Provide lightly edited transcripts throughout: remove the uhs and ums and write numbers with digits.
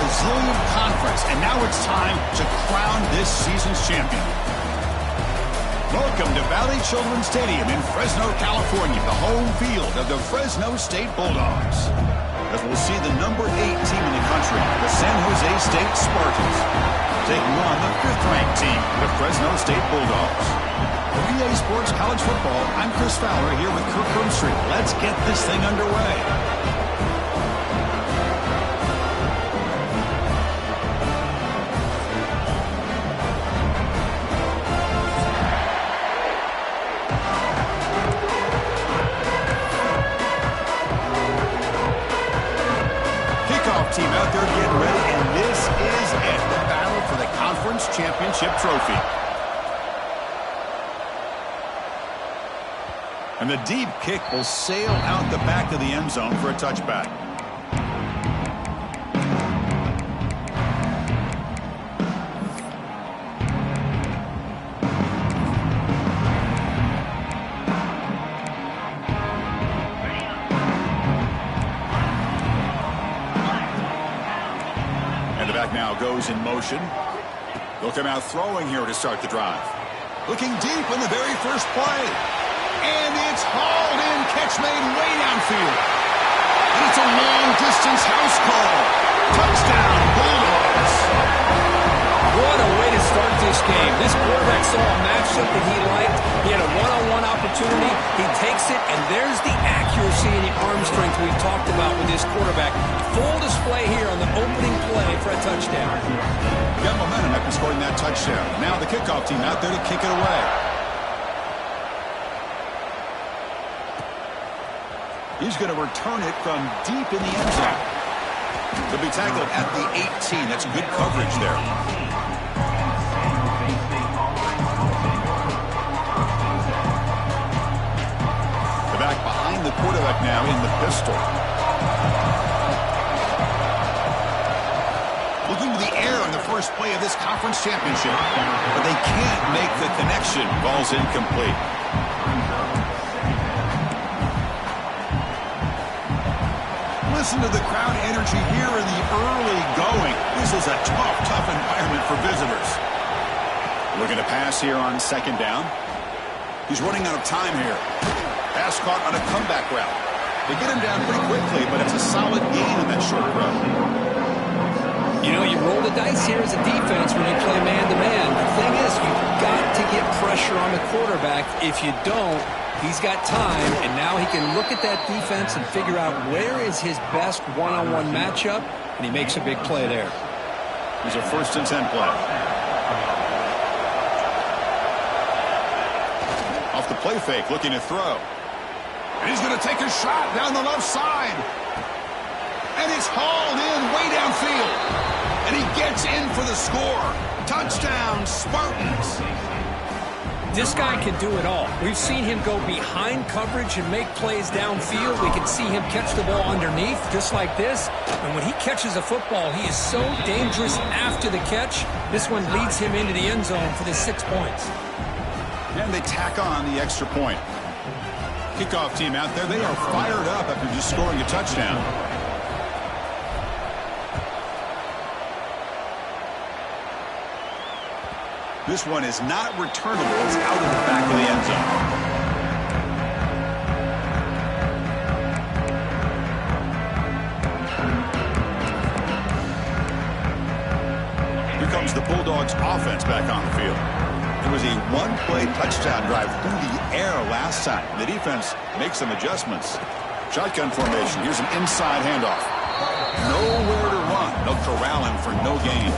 resilient conference, and now it's time to crown this season's champion. Welcome to Valley Children's Stadium in Fresno, California, the home field of the Fresno State Bulldogs. As we'll see the number 8 team in the country, the San Jose State Spartans, taking on the 5th-ranked team, the Fresno State Bulldogs. For EA Sports College Football, I'm Chris Fowler here with Kirk Broomstreet. Let's get this thing underway. Team out there getting ready, and this is it, the battle for the conference championship trophy. And the deep kick will sail out the back of the end zone for a touchback. Now goes in motion. They'll come out throwing here to start the drive. Looking deep in the very first play. And it's hauled in. Catch made way downfield. And it's a long-distance house call. Touchdown, Bulldogs. What a way to start this game. This quarterback saw a matchup that he liked. He had a one-on-one opportunity. He takes it, and there's the accuracy and the arm strength we've talked about with this quarterback. Full display here on the opening play for a touchdown. Got momentum after scoring that touchdown. Now the kickoff team out there to kick it away. He's going to return it from deep in the end zone. He'll be tackled at the 18. That's good coverage there. The back behind the quarterback now in the pistol. Looking to the air on the first play of this conference championship, but they can't make the connection. Ball's incomplete. Listen to the crowd energy here in the early going. This is a tough environment for visitors. Looking to pass here on second down. He's running out of time here. Pass caught on a comeback route. They get him down pretty quickly, but it's a solid gain on that short route. You know, you roll the dice here as a defense when you play man-to-man. The thing is, you've got to get pressure on the quarterback. If you don't, he's got time, and now he can look at that defense and figure out where is his best one-on-one matchup, and he makes a big play there. Here's a 1st and 10 play. Off the play fake, looking to throw. And he's going to take a shot down the left side. And it's hauled in way downfield. And he gets in for the score. Touchdown, Spartans. This guy can do it all. We've seen him go behind coverage and make plays downfield. We can see him catch the ball underneath just like this. And when he catches a football, he is so dangerous after the catch. This one leads him into the end zone for the 6 points. And they tack on the extra point. Kickoff team out there, they are fired up after just scoring a touchdown. This one is not returnable. It's out of the back of the end zone. Here comes the Bulldogs offense back on the field. It was a one-play touchdown drive through the air last time. The defense makes some adjustments. Shotgun formation. Here's an inside handoff. Nowhere to run. They'll corral him for no gain.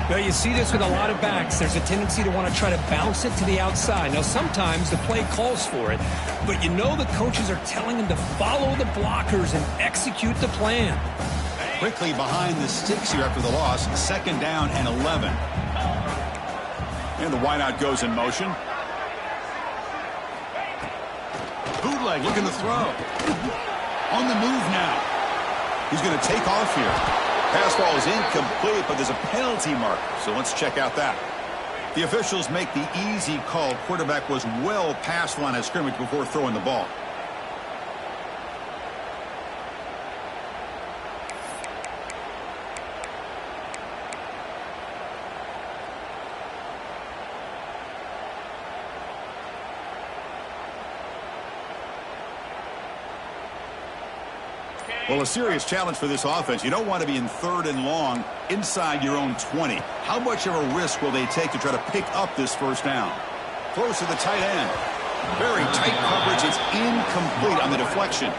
Well, you see this with a lot of backs. There's a tendency to want to try to bounce it to the outside. Now, sometimes the play calls for it, but you know the coaches are telling them to follow the blockers and execute the plan. Quickly behind the sticks here after the loss. 2nd down and 11. And the wideout goes in motion. Bootleg looking to throw. On the move now. He's going to take off here. Pass ball is incomplete, but there's a penalty marker, so let's check out that. The officials make the easy call. Quarterback was well past the line of scrimmage before throwing the ball. Well, a serious challenge for this offense. You don't want to be in 3rd and long inside your own 20. How much of a risk will they take to try to pick up this first down? Close to the tight end. Very tight coverage. It's incomplete on the deflection.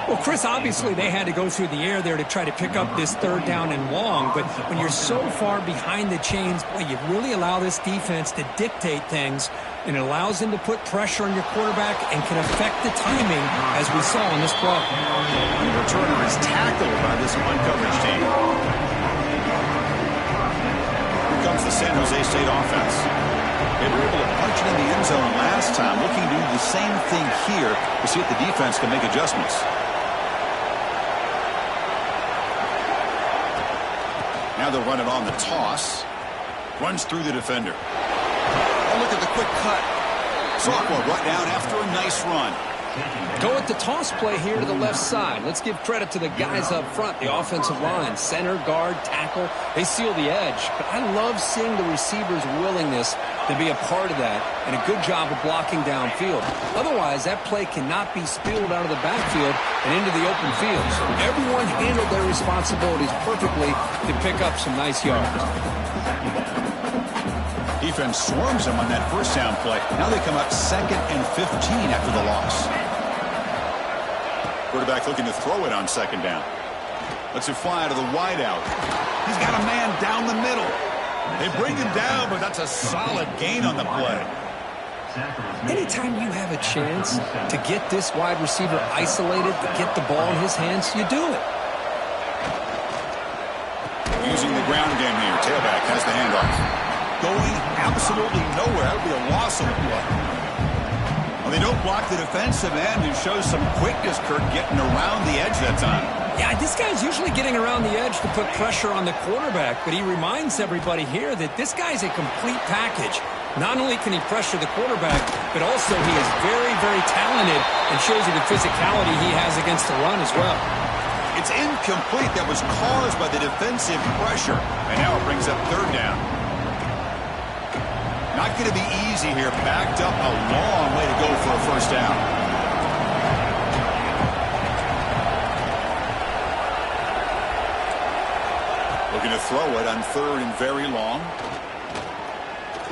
Well, Chris, obviously they had to go through the air there to try to pick up this 3rd down and long, but when you're so far behind the chains, boy, you really allow this defense to dictate things, and it allows them to put pressure on your quarterback and can affect the timing, as we saw in this play. The returner is tackled by this man-coverage team. Here comes the San Jose State offense. They were able to punch it in the end zone last time, looking to do the same thing here to see if the defense can make adjustments. Now they'll run it on the toss. Runs through the defender. Oh, look at the quick cut. Sophomore brought down after a nice run. Go with the toss play here to the left side. Let's give credit to the guys up front, the offensive line, center, guard, tackle. They seal the edge. But I love seeing the receiver's willingness to be a part of that, and a good job of blocking downfield. Otherwise, that play cannot be spilled out of the backfield and into the open field. So everyone handled their responsibilities perfectly to pick up some nice yards. Defense swarms them on that first down play. Now they come up 2nd and 15 after the loss. Quarterback looking to throw it on 2nd down. Lets it fly to the wideout. He's got a man down the middle. They bring him down, but that's a solid gain on the play. Anytime you have a chance to get this wide receiver isolated, to get the ball in his hands, you do it. Using the ground game here. Tailback has the handoff. Going absolutely nowhere. That would be a loss of the play. Well, they don't block the defensive end, who shows some quickness, Kirk, getting around the edge that time. Yeah, this guy's usually getting around the edge to put pressure on the quarterback, but he reminds everybody here that this guy's a complete package. Not only can he pressure the quarterback, but also he is very, very talented and shows you the physicality he has against the run as well. It's incomplete. That was caused by the defensive pressure, and now it brings up 3rd down. Not going to be easy here. Backed up a long way to go for a first down. Looking to throw it on 3rd and very long.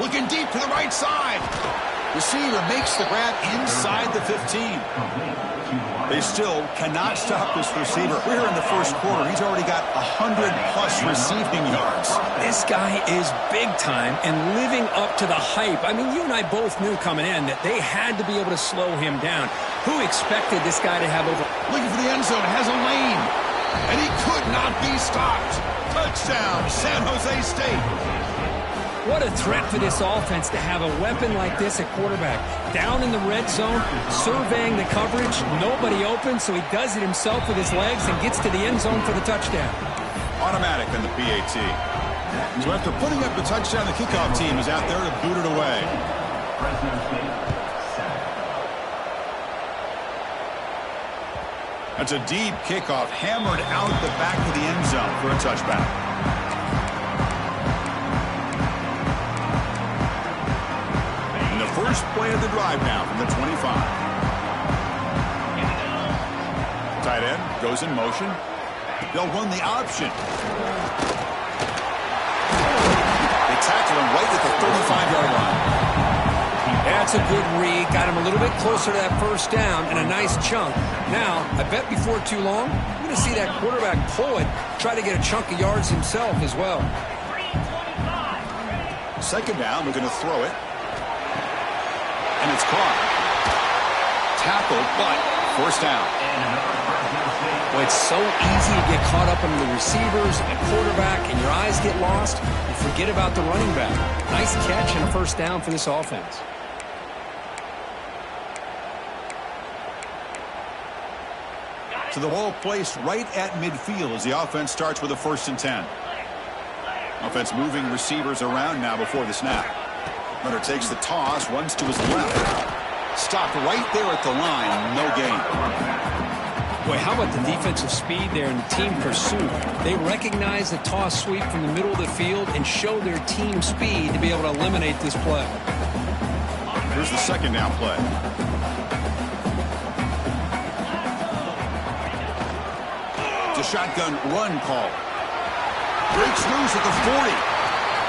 Looking deep to the right side. Receiver makes the grab inside the 15. They still cannot stop this receiver. We're in the first quarter. He's already got 100-plus receiving yards. This guy is big time and living up to the hype. I mean, you and I both knew coming in that they had to be able to slow him down. Who expected this guy to have over... Looking for the end zone. Has a lane. And he could not be stopped. Touchdown, San Jose State. What a threat for this offense to have a weapon like this at quarterback. Down in the red zone, surveying the coverage, nobody open, so he does it himself with his legs and gets to the end zone for the touchdown. Automatic on the PAT. So after putting up the touchdown, the kickoff team is out there to boot it away. That's a deep kickoff, hammered out the back of the end zone for a touchback. First play of the drive now from the 25. Tight end goes in motion. They'll run the option. They tackle him right at the 35-yard line. That's a good read. Got him a little bit closer to that first down and a nice chunk. Now, I bet before too long, you're going to see that quarterback pull it, try to get a chunk of yards himself as well. 2nd down, we're going to throw it. And it's caught. Tackled, but first down. Well, it's so easy to get caught up in the receivers and the quarterback, and your eyes get lost. You forget about the running back. Nice catch and a first down for this offense. So the ball placed right at midfield as the offense starts with a 1st and 10. Offense moving receivers around now before the snap. Runner takes the toss, runs to his left. Stopped right there at the line, no gain. Boy, how about the defensive speed there and the team pursuit? They recognize the toss sweep from the middle of the field and show their team speed to be able to eliminate this play. Here's the 2nd down play. It's a shotgun run call. Breaks loose at the 40.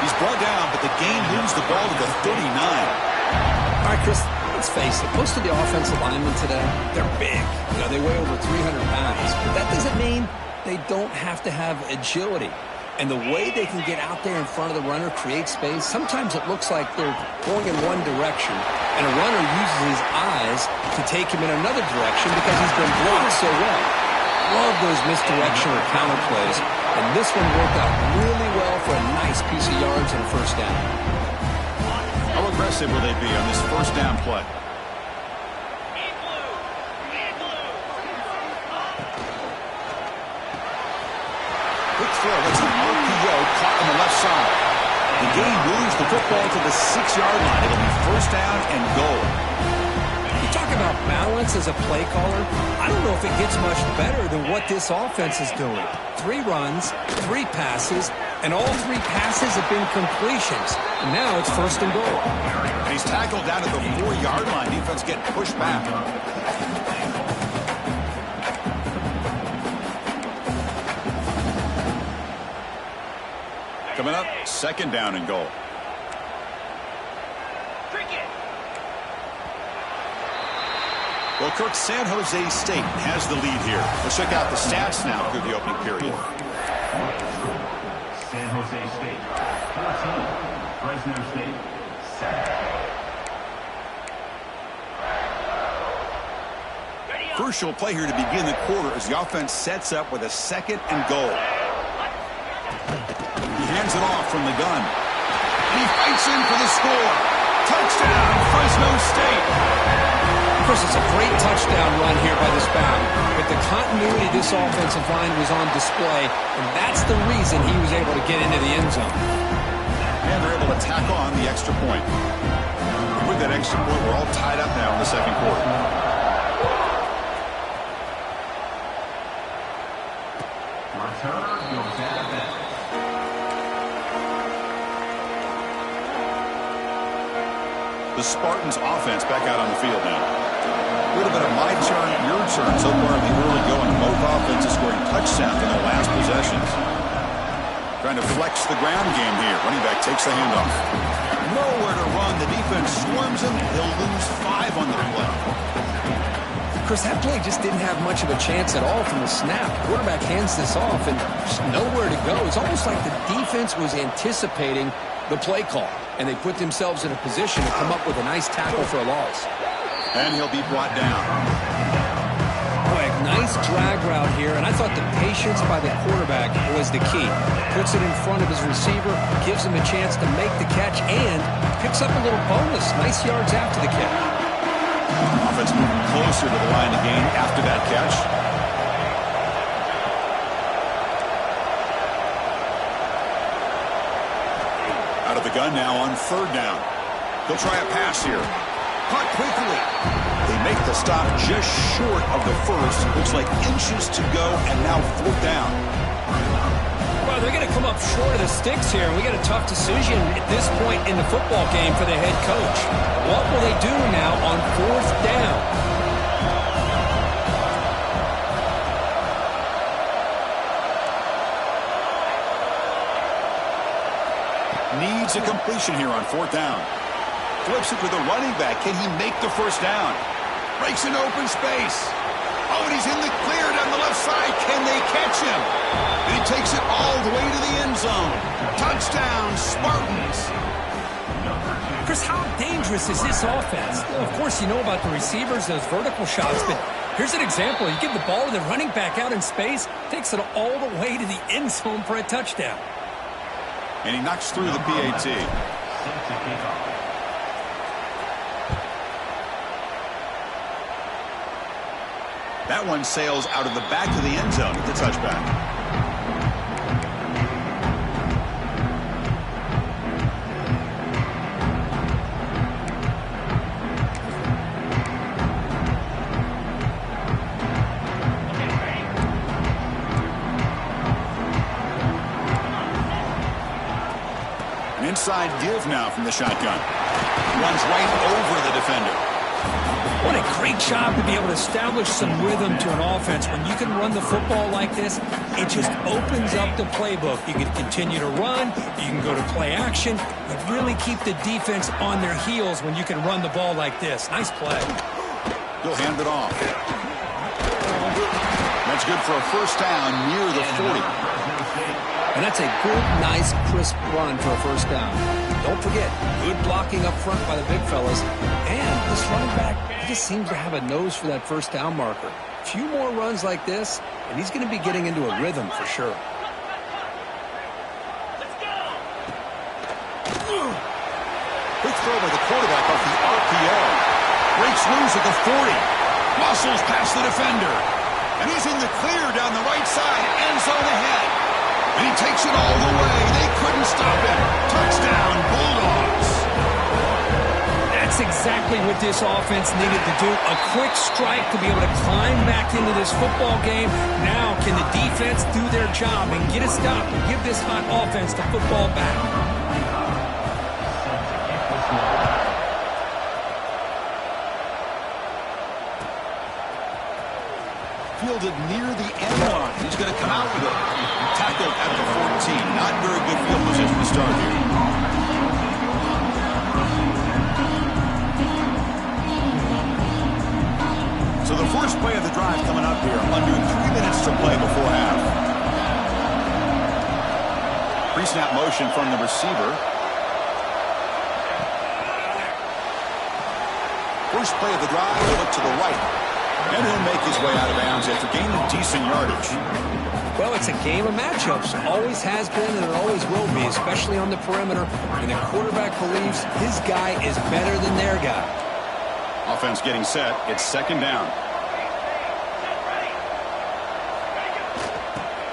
He's brought down, but the gain moves the ball to the 39. All right, Chris, let's face it. Most of the offensive linemen today, they're big. You know, they weigh over 300 pounds. But that doesn't mean they don't have to have agility. And the way they can get out there in front of the runner, create space, sometimes it looks like they're going in one direction, and a runner uses his eyes to take him in another direction because he's been blocked so well. Love those misdirection or counter plays, and this one worked out really well for a nice piece of yards and a first down. How aggressive will they be on this first down play? Quick throw. That's an RPO caught on the left side. The gain moves the football to the 6-yard line. It'll be first down and goal. You talk about balance as a play caller. I don't know if it gets much better than what this offense is doing. 3 runs, 3 passes, and all 3 passes have been completions. And now it's first and goal. And he's tackled down at the 4-yard line. Defense getting pushed back. Coming up, second down and goal. Well, Kirk, San Jose State has the lead here. Let's check out the stats now through the opening period. San Jose State, 14. Fresno State, 7. Crucial play here to begin the quarter as the offense sets up with a second and goal. He hands it off from the gun. And he fights in for the score. Touchdown, Fresno State. Of course, it's a great touchdown run here by this back. But the continuity of this offensive line was on display, and that's the reason he was able to get into the end zone. And they're able to tack on the extra point. With that extra point, we're all tied up now in the second quarter. Return goes out of bounds. The Spartans offense back out on the field now. A little bit of my turn, your turn so far in the early going. Both offenses scoring touchdowns in their last possessions. Trying to flex the ground game here. Running back takes the handoff. Nowhere to run. The defense swarms him. He'll lose 5 on the play. Chris, that play just didn't have much of a chance at all from the snap. The quarterback hands this off and just nowhere to go. It's almost like the defense was anticipating the play call, and they put themselves in a position to come up with a nice tackle for a loss. And he'll be brought down. Boy, nice drag route here, and I thought the patience by the quarterback was the key. Puts it in front of his receiver, gives him a chance to make the catch, and picks up a little bonus. Nice yards after the catch. Offense moving closer to the line of gain after that catch. Out of the gun now on third down. He'll try a pass here. Caught quickly. They make the stop just short of the first. Looks like inches to go, and now fourth down. Well, they're going to come up short of the sticks here. We got a tough decision at this point in the football game for the head coach. What will they do now on fourth down? Needs a completion here on fourth down. Flips it to the running back. Can he make the first down? Breaks an open space. Oh, and he's in the clear down the left side. Can they catch him? And he takes it all the way to the end zone. Touchdown, Spartans. Chris, how dangerous is this offense? Well, of course, you know about the receivers, those vertical shots, but here's an example. You give the ball to the running back out in space, takes it all the way to the end zone for a touchdown. And he knocks through the PAT. That one sails out of the back of the end zone at the touchback. An inside give now from the shotgun. Runs right over the defender. What a great job to be able to establish some rhythm to an offense. When you can run the football like this, it just opens up the playbook. You can continue to run. You can go to play action. You really keep the defense on their heels when you can run the ball like this. Nice play. He'll hand it off. That's good for a first down near the 40. And that's a good, nice, crisp run for a first down. Don't forget, good blocking up front by the big fellas. And this running back, he just seems to have a nose for that first down marker. A few more runs like this, and he's going to be getting into a rhythm for sure. Quick throw by the quarterback off the RPO. Breaks loose at the 40. Muscles past the defender. And he's in the clear down the right side. End zone ahead. And he takes it all the way. They couldn't stop him. Touchdown, Bulldogs. That's exactly what this offense needed to do. A quick strike to be able to climb back into this football game. Now can the defense do their job and get a stop and give this hot offense the football back? Fielded near the end line. He's going to come out with it. Tackled at the 14. Not very good field position to start here. So the first play of the drive coming up here. Under 3 minutes to play before half. Pre-snap motion from the receiver. First play of the drive, they look to the right. And he'll make his way out of bounds after gaining decent yardage. Well, it's a game of matchups. Always has been and it always will be, especially on the perimeter. And the quarterback believes his guy is better than their guy. Offense getting set. It's second down.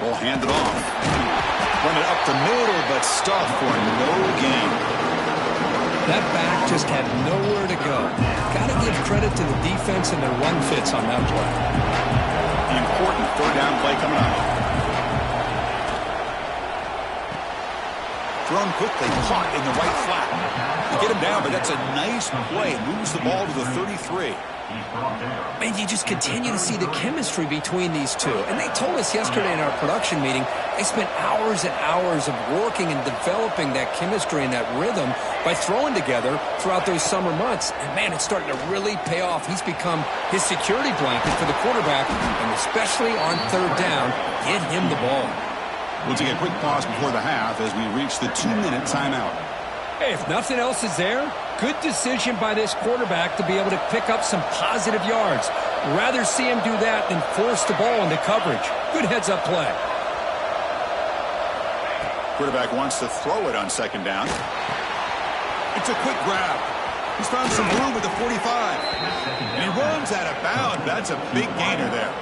We'll hand it off. Run it up the middle, but stuffed for no gain. That back just had nowhere to go. Got to give credit to the defense and their run fits on that play. The important third down play coming up. Thrown quickly, caught in the right flat. You get him down, but that's a nice play. Moves the ball to the 33. Man, you just continue to see the chemistry between these two. And they told us yesterday in our production meeting, they spent hours and hours of working and developing that chemistry and that rhythm by throwing together throughout those summer months. And, man, it's starting to really pay off. He's become his security blanket for the quarterback, and especially on third down, get him the ball. We'll take a quick pause before the half as we reach the 2-minute timeout. Hey, if nothing else is there, good decision by this quarterback to be able to pick up some positive yards. Rather see him do that than force the ball into coverage. Good heads-up play. Quarterback wants to throw it on second down. It's a quick grab. He's found some room at the 45. And he runs out of bounds. That's a big gainer there.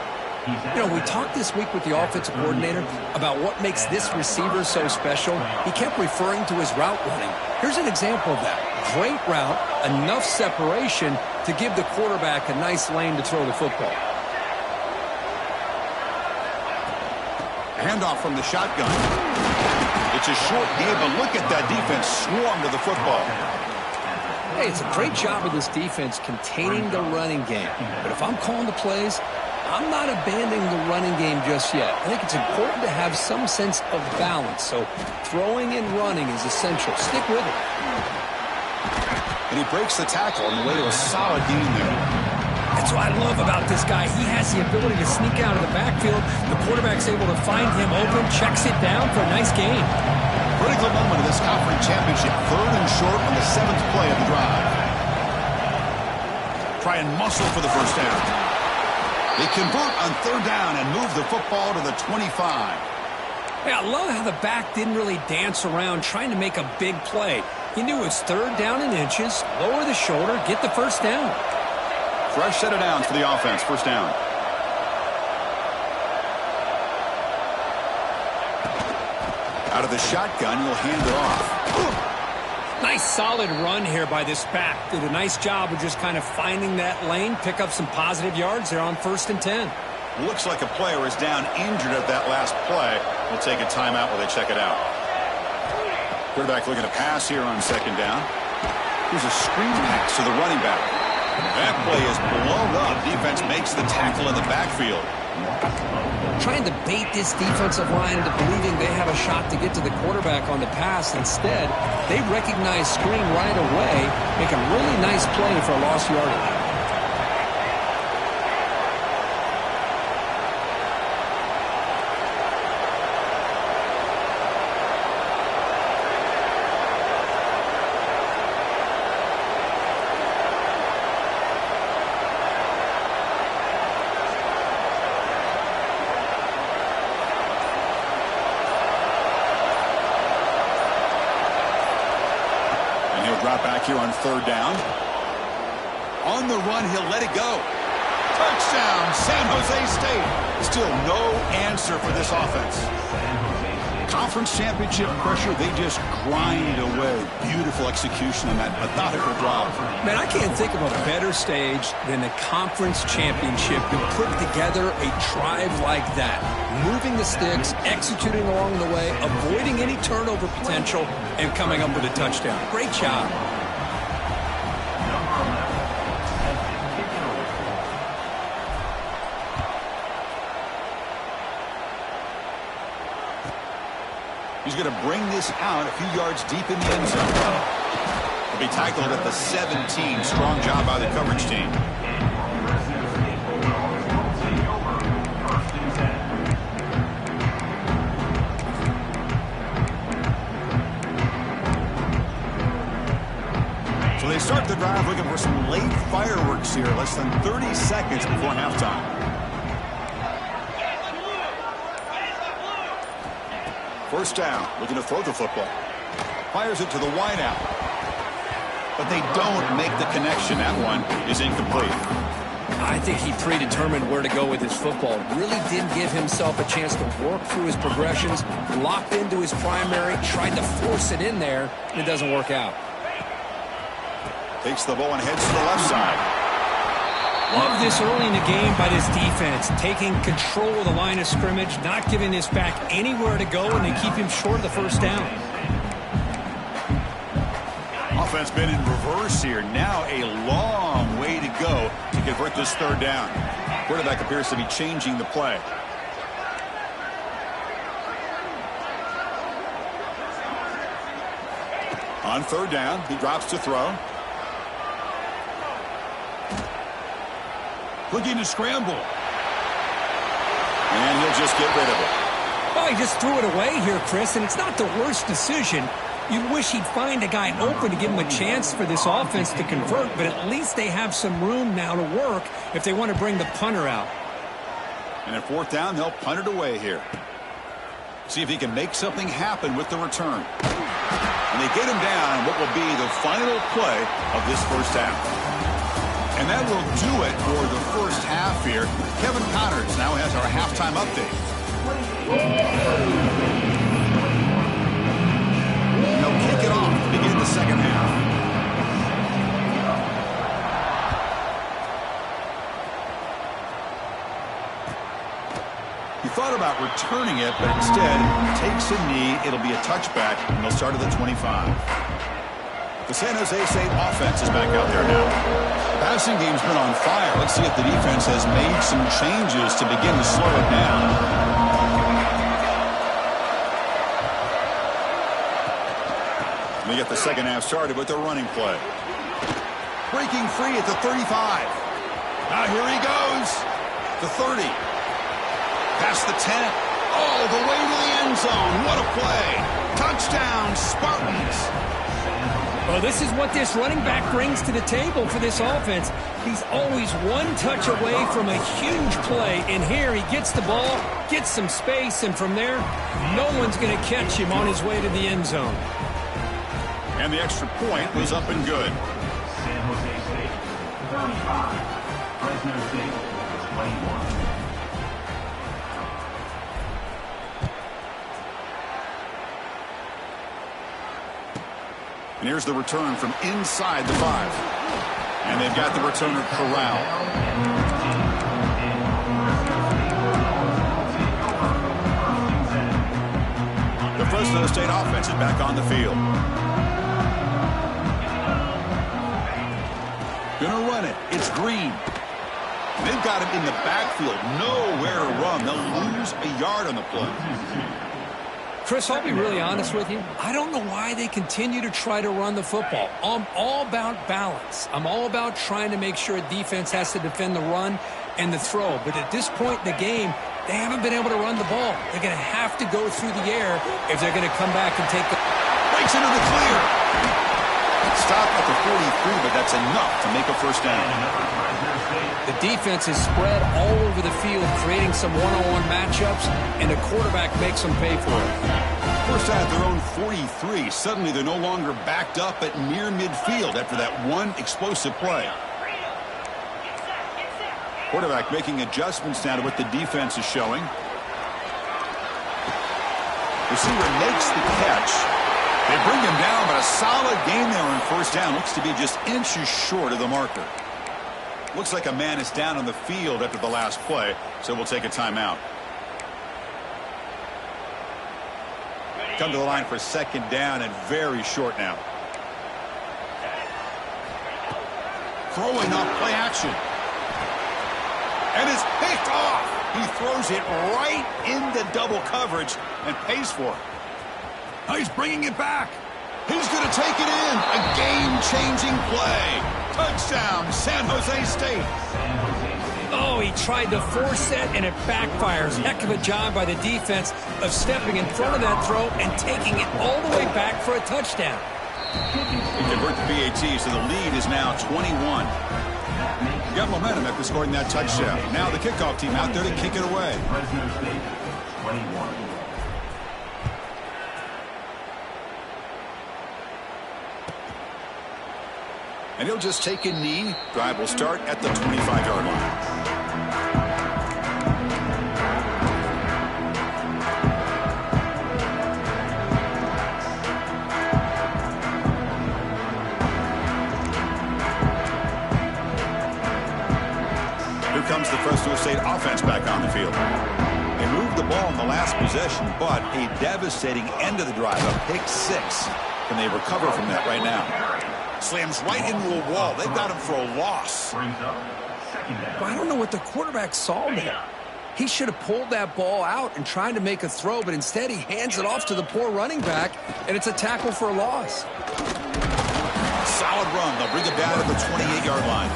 You know, we talked this week with the offensive coordinator about what makes this receiver so special. He kept referring to his route running. Here's an example of that. Great route, enough separation to give the quarterback a nice lane to throw the football. Handoff from the shotgun. It's a short game, but look at that defense swarm to the football. Hey, it's a great job of this defense containing the running game. But if I'm calling the plays, I'm not abandoning the running game just yet. I think it's important to have some sense of balance. So throwing and running is essential. Stick with it. And he breaks the tackle on the way to a solid gain there. That's what I love about this guy. He has the ability to sneak out of the backfield. The quarterback's able to find him open, checks it down for a nice gain. Critical moment of this conference championship. Third and short on the 7th play of the drive. Try and muscle for the first down. They convert on third down and move the football to the 25. Hey, I love how the back didn't really dance around trying to make a big play. He knew it was third down in inches, lower the shoulder, get the first down. Fresh set of downs for the offense. First down. Out of the shotgun, he'll hand it off. Nice solid run here by this back. Did a nice job of just kind of finding that lane, pick up some positive yards there on 1st and 10. Looks like a player is down injured at that last play. We'll take a timeout while they check it out. Quarterback looking to pass here on second down. Here's a screen pass to the running back. That play is blown up. Defense makes the tackle in the backfield. Trying to bait this defensive line into believing they have a shot to get to the quarterback on the pass. Instead, they recognize screen right away, make a really nice play for a lost yardage. Drop back here on third down. On the run, he'll let it go. Touchdown, San Jose State. Still no answer for this offense. Conference championship pressure, they just grind away. Beautiful execution on that methodical drive. Man, I can't think of a better stage than the conference championship to put together a drive like that. Moving the sticks, executing along the way, avoiding any turnover potential, and coming up with a touchdown. Great job. He's going to bring this out a few yards deep in the end zone. He'll be tackled at the 17. Strong job by the coverage team. So they start the drive looking for some late fireworks here. Less than 30 seconds before halftime. First down, looking to throw the football. Fires it to the wideout. But they don't make the connection. That one is incomplete. I think he predetermined where to go with his football. Really didn't give himself a chance to work through his progressions. Locked into his primary, tried to force it in there, and it doesn't work out. Takes the ball and heads to the left side. Love this early in the game by this defense, taking control of the line of scrimmage, not giving this back anywhere to go, and they keep him short of the first down. Offense been in reverse here. Now a long way to go to convert this third down. Quarterback appears to be changing the play. On third down, he drops to throw. Looking to scramble. And he'll just get rid of it. Well, he just threw it away here, Chris, and it's not the worst decision. You wish he'd find a guy open to give him a chance for this offense to convert, but at least they have some room now to work if they want to bring the punter out. And at fourth down, they'll punt it away here. See if he can make something happen with the return. And they get him down what will be the final play of this first half. And that will do it for the first half here. Kevin Connors now has our halftime update. They'll kick it off to begin the second half. He thought about returning it, but instead takes a knee. It'll be a touchback, and they'll start at the 25. The San Jose State offense is back out there now. The passing game's been on fire. Let's see if the defense has made some changes to begin to slow it down. They get the second half started with their running play. Breaking free at the 35. Now here he goes. The 30. Past the 10. All the way to the end zone. What a play. Touchdown, Spartans. Well, this is what this running back brings to the table for this offense. He's always one touch away from a huge play, and here he gets the ball, gets some space, and from there, no one's going to catch him on his way to the end zone. And the extra point was up and good. San Jose State, 35. Fresno State, 21. And here's the return from inside the 5. And they've got the returner corralled. The Fresno State offense is back on the field. Gonna run it. It's Green. They've got him in the backfield. Nowhere to run. They'll lose a yard on the play. Chris, I'll be really honest with you. I don't know why they continue to try to run the football. I'm all about balance. I'm all about trying to make sure a defense has to defend the run and the throw. But at this point in the game, they haven't been able to run the ball. They're going to have to go through the air if they're going to come back and take the... Breaks into the clear. Stop at the 43, but that's enough to make a first down. The defense is spread all over the field, creating some one-on-one matchups, and the quarterback makes them pay for it. First down at their own 43. Suddenly they're no longer backed up at near midfield after that one explosive play. Quarterback making adjustments now to what the defense is showing. Receiver makes the catch. They bring him down, but a solid game there on first down. Looks to be just inches short of the marker. Looks like a man is down on the field after the last play, so we'll take a timeout. Come to the line for second down and very short now. Throwing off play action. And it's picked off. He throws it right into double coverage and pays for it. Now he's bringing it back. He's going to take it in. A game-changing play. Touchdown, San Jose State. Oh, he tried to force it, and it backfires. Heck of a job by the defense of stepping in front of that throw and taking it all the way back for a touchdown. He converts the PAT, so the lead is now 21. Got momentum after scoring that touchdown. Now the kickoff team out there to kick it away. Fresno State, 21. And he'll just take a knee. Drive will start at the 25-yard line. Here comes the Fresno State offense back on the field. They moved the ball in the last possession, but a devastating end of the drive, a pick six. Can they recover from that right now? Slams right into a wall. They've got him for a loss. Brings up second down. Well, I don't know what the quarterback saw there. He should have pulled that ball out and tried to make a throw, but instead he hands it off to the poor running back, and it's a tackle for a loss. Solid run. They'll bring it down to the 28-yard line.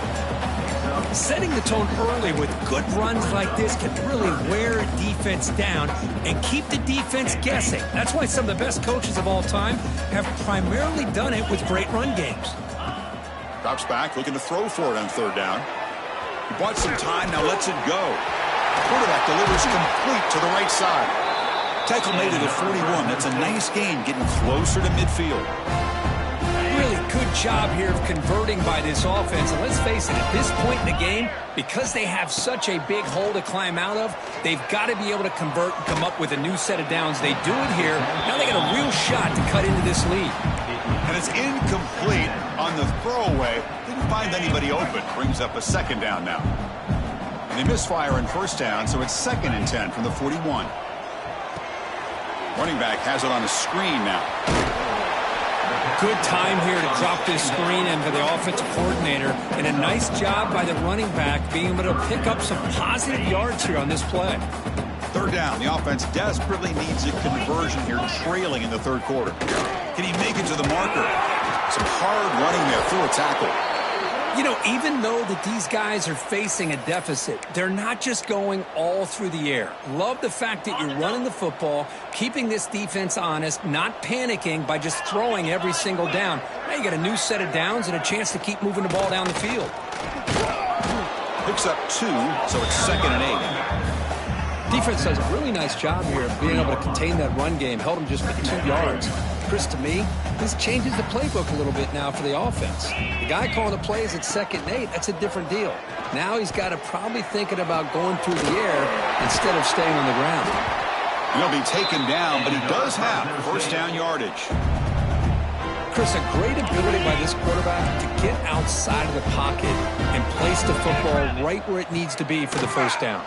Setting the tone early with good runs like this can really wear a defense down and keep the defense guessing. That's why some of the best coaches of all time have primarily done it with great run games. Drops back, looking to throw for it on third down. He bought some time, now lets it go. Quarterback delivers complete to the right side. Tackle made it at 41. That's a nice gain, getting closer to midfield. Really good job here of converting by this offense. And let's face it, at this point in the game, because they have such a big hole to climb out of, they've got to be able to convert and come up with a new set of downs. They do it here. Now they got a real shot to cut into this lead. And it's incomplete on the throwaway. Didn't find anybody open. Brings up a second down now. And they misfire on first down, so it's 2nd and 10 from the 41. Running back has it on a screen now. Good time here to drop this screen in for the offensive coordinator, and a nice job by the running back being able to pick up some positive yards here on this play. Third down. The offense desperately needs a conversion here, trailing in the third quarter. Can he make it to the marker? Some hard running there through a tackle. You know, even though that these guys are facing a deficit, they're not just going all through the air. Love the fact that you're running the football, keeping this defense honest, not panicking by just throwing every single down. Now you got a new set of downs and a chance to keep moving the ball down the field. Picks up 2, so it's 2nd and 8. Defense does a really nice job here of being able to contain that run game, held them just for 2 yards. Chris, to me, this changes the playbook a little bit now for the offense. The guy calling the plays at 2nd and 8, that's a different deal. Now he's got to probably thinking about going through the air instead of staying on the ground. He'll be taken down, but he does have first down yardage. Chris, a great ability by this quarterback to get outside of the pocket and place the football right where it needs to be for the first down.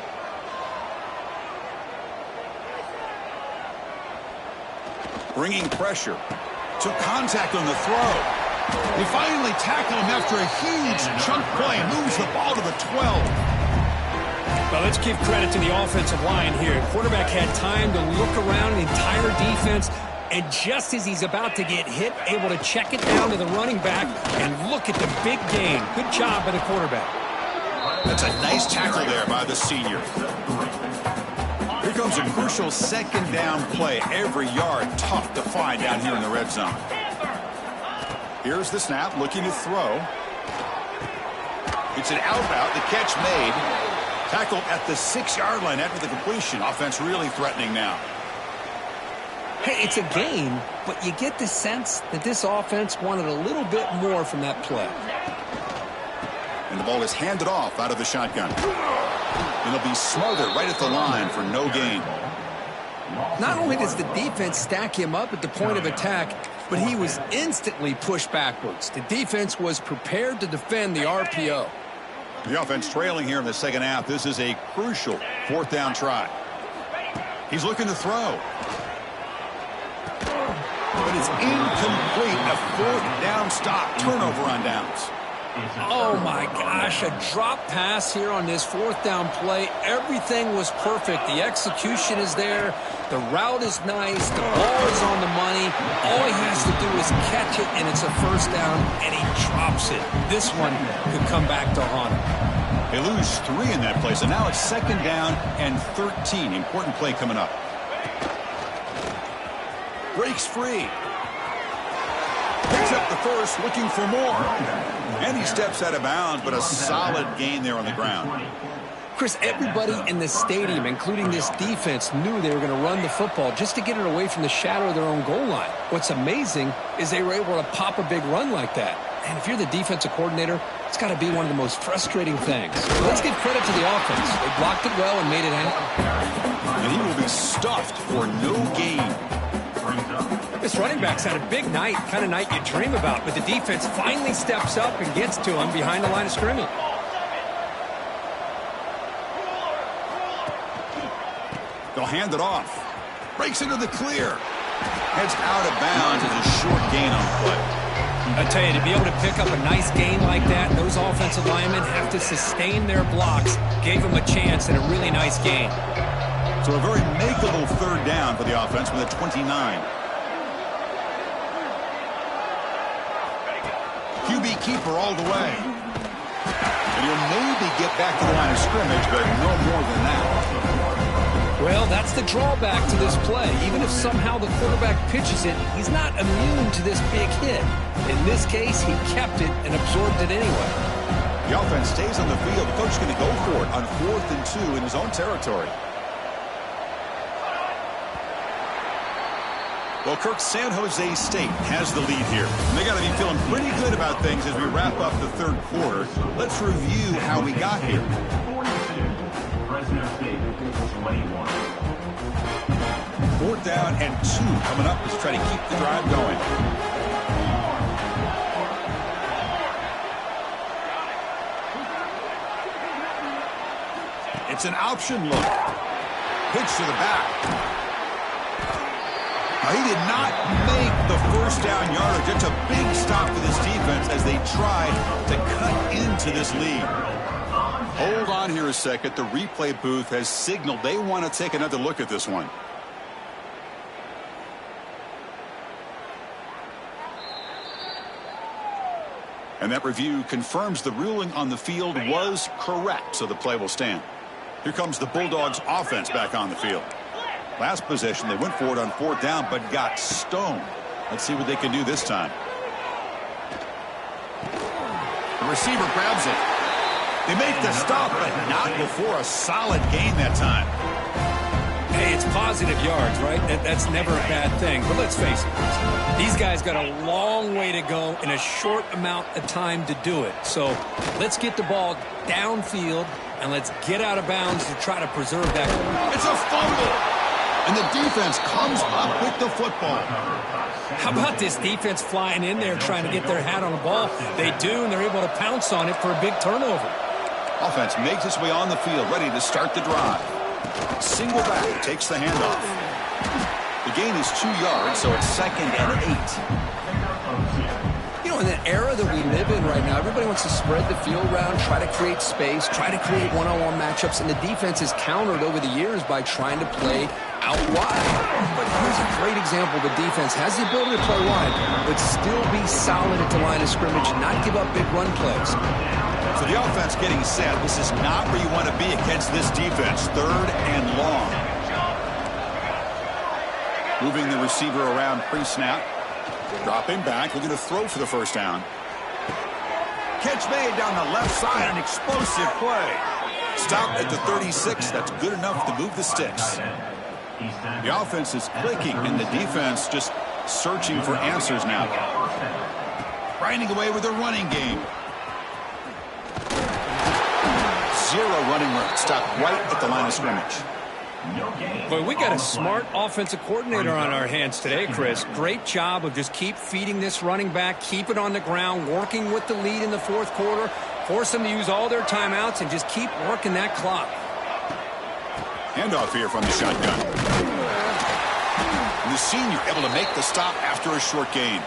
Bringing pressure. Took contact on the throw. They finally tackle him after a huge chunk play. Moves the ball to the 12. Well, let's give credit to the offensive line here. Quarterback had time to look around the entire defense, and just as he's about to get hit, able to check it down to the running back, and look at the big gain. Good job by the quarterback. That's a nice tackle there by the senior. Here comes a crucial second down play. Every yard tough to find down here in the red zone. Here's the snap, looking to throw. It's an out route, the catch made. Tackled at the 6-yard line after the completion. Offense really threatening now. Hey, it's a gain, but you get the sense that this offense wanted a little bit more from that play. And the ball is handed off out of the shotgun. And they'll be smothered right at the line for no gain. Not only does the defense stack him up at the point of attack, but he was instantly pushed backwards. The defense was prepared to defend the RPO. The offense trailing here in the second half. This is a crucial 4th down try. He's looking to throw. But it's incomplete. A 4th down stop. Turnover on downs. Oh, my gosh. A drop pass here on this 4th down play. Everything was perfect. The execution is there. The route is nice. The ball is on the money. All he has to do is catch it, and it's a 1st down, and he drops it. This one could come back to haunt him. They lose 3 in that play, so now it's 2nd down and 13. Important play coming up. Breaks free. Picks up the first, looking for more. And he steps out of bounds, but a solid gain there on the ground. Chris, everybody in the stadium, including this defense, knew they were going to run the football just to get it away from the shadow of their own goal line. What's amazing is they were able to pop a big run like that. And if you're the defensive coordinator, it's got to be one of the most frustrating things. Let's give credit to the offense. They blocked it well and made it happen. And he will be stuffed for no gain. This running back's had a big night, kind of night you dream about, but the defense finally steps up and gets to him behind the line of scrimmage. They'll hand it off. Breaks into the clear. Heads out of bounds as a short gain on the play. I tell you, to be able to pick up a nice gain like that, those offensive linemen have to sustain their blocks. Gave them a chance and a really nice gain. So a very makeable 3rd down for the offense with a 29. QB keeper all the way. And he'll maybe get back to the line of scrimmage, but no more than that. Well, that's the drawback to this play. Even if somehow the quarterback pitches it, he's not immune to this big hit. In this case, he kept it and absorbed it anyway. The offense stays on the field. The coach is going to go for it on 4th and 2 in his own territory. Well, Kirk, San Jose State has the lead here. And they got to be feeling pretty good about things as we wrap up the 3rd quarter. Let's review how we got here. 4th down and 2 coming up. Let's try to keep the drive going. It's an option look. Pitch to the back. He did not make the 1st down yardage. It's a big stop for this defense as they try to cut into this lead. Hold on here a second. The replay booth has signaled they want to take another look at this one. And that review confirms the ruling on the field was correct, so the play will stand. Here comes the Bulldogs offense back on the field. Last possession, they went for it on 4th down, but got stoned. Let's see what they can do this time. The receiver grabs it. They make the stop, but not before a solid gain that time. Hey, it's positive yards, right? That's never a bad thing. But let's face it, these guys got a long way to go in a short amount of time to do it. So let's get the ball downfield, and let's get out of bounds to try to preserve that. It's a fumble. And the defense comes up with the football. How about this defense flying in there trying to get their hat on the ball? They do, and they're able to pounce on it for a big turnover. Offense makes its way on the field, ready to start the drive. Single back takes the handoff. The gain is 2 yards, so it's 2nd and 8. You know, in the era that we live in right now, everybody wants to spread the field around, try to create space, try to create one-on-one matchups, and the defense is countered over the years by trying to play out wide. But here's a great example. The defense has the ability to play wide, but still be solid at the line of scrimmage and not give up big run plays. So the offense getting set. This is not where you want to be against this defense. 3rd and long. Moving the receiver around pre-snap. Dropping back, looking to throw for the first down. Catch made down the left side, an explosive play. Stop at the 36. That's good enough to move the sticks. The offense is clicking, and the defense just searching for answers now. Grinding away with a running game. 0 running room. Stop right at the line of scrimmage. Boy, we got a smart offensive coordinator on our hands today, Chris. Great job of just keep feeding this running back, keep it on the ground, working with the lead in the 4th quarter, force them to use all their timeouts, and just keep working that clock. Handoff here from the shotgun. And the senior able to make the stop after a short gain.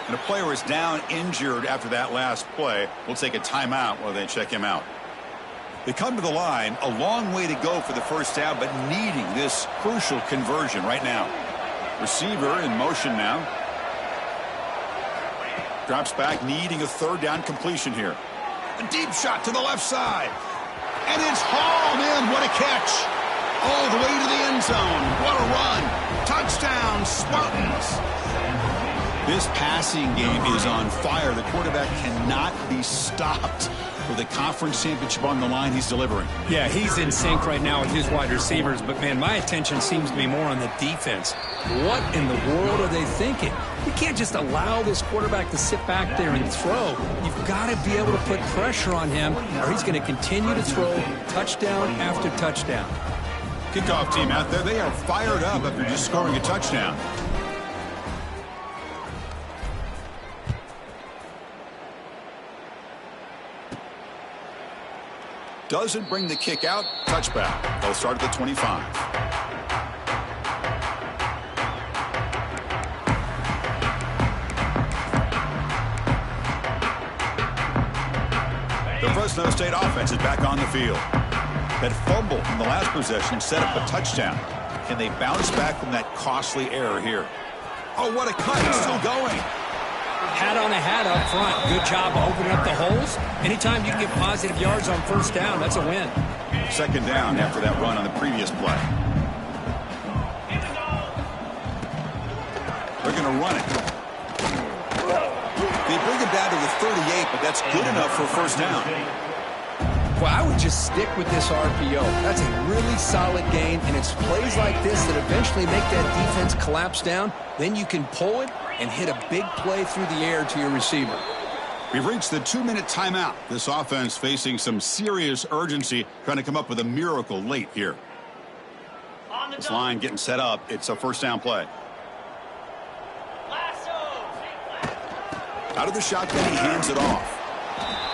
And a player is down injured after that last play. We'll take a timeout while they check him out. They come to the line, a long way to go for the first down, but needing this crucial conversion right now. Receiver in motion now. Drops back, needing a 3rd down completion here. A deep shot to the left side. And it's hauled in. What a catch. All the way to the end zone. What a run. Touchdown, Spartans. This passing game is on fire. The quarterback cannot be stopped. With a conference championship on the line, he's delivering. Yeah, he's in sync right now with his wide receivers, but, man, my attention seems to be more on the defense. What in the world are they thinking? You can't just allow this quarterback to sit back there and throw. You've got to be able to put pressure on him, or he's going to continue to throw touchdown after touchdown. Kickoff team out there, they are fired up after just scoring a touchdown. Doesn't bring the kick out. Touchback. They'll start at the 25. The Fresno State offense is back on the field. That fumble from the last possession set up a touchdown. Can they bounce back from that costly error here? Oh, what a cut. It's still going. Hat on a hat up front. Good job of opening up the holes. Anytime you can get positive yards on first down, that's a win. 2nd down after that run on the previous play. They're going to run it. They bring it down to the 38, but that's good enough for first down. Well, I would just stick with this RPO. That's a really solid gain, and it's plays like this that eventually make that defense collapse down. Then you can pull it and hit a big play through the air to your receiver. We've reached the 2-minute timeout. This offense facing some serious urgency, trying to come up with a miracle late here. This line getting set up. It's a first down play. Out of the shotgun, he hands it off.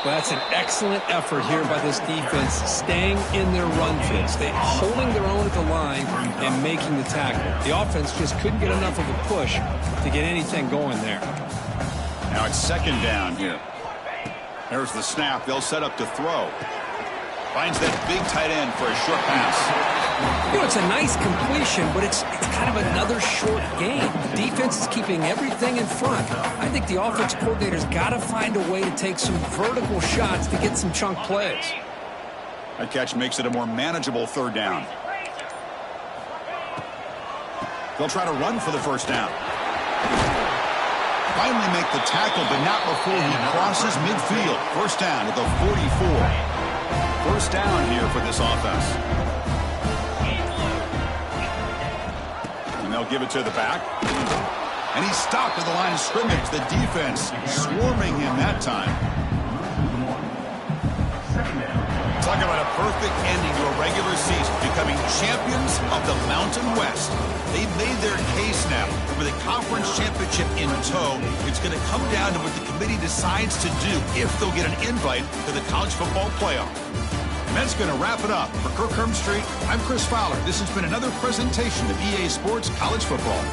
Well, that's an excellent effort here by this defense, staying in their run fits. They're holding their own at the line and making the tackle. The offense just couldn't get enough of a push to get anything going there. Now it's 2nd down here. There's the snap. They'll set up to throw. Finds that big tight end for a short pass. You know, it's a nice completion, but it's kind of another short game. The defense is keeping everything in front. I think the offensive coordinator's got to find a way to take some vertical shots to get some chunk plays. That catch makes it a more manageable 3rd down. They'll try to run for the first down. Finally make the tackle, but not before he crosses midfield. First down at the 44. First down here for this offense. And they'll give it to the back. And he's stopped at the line of scrimmage. The defense swarming him that time. Talk about a perfect ending to a regular season, becoming champions of the Mountain West. They've made their case now. With a conference championship in tow, it's going to come down to what the committee decides to do if they'll get an invite to the college football playoff. And that's going to wrap it up. For Kirk Street, I'm Chris Fowler. This has been another presentation of EA Sports College Football.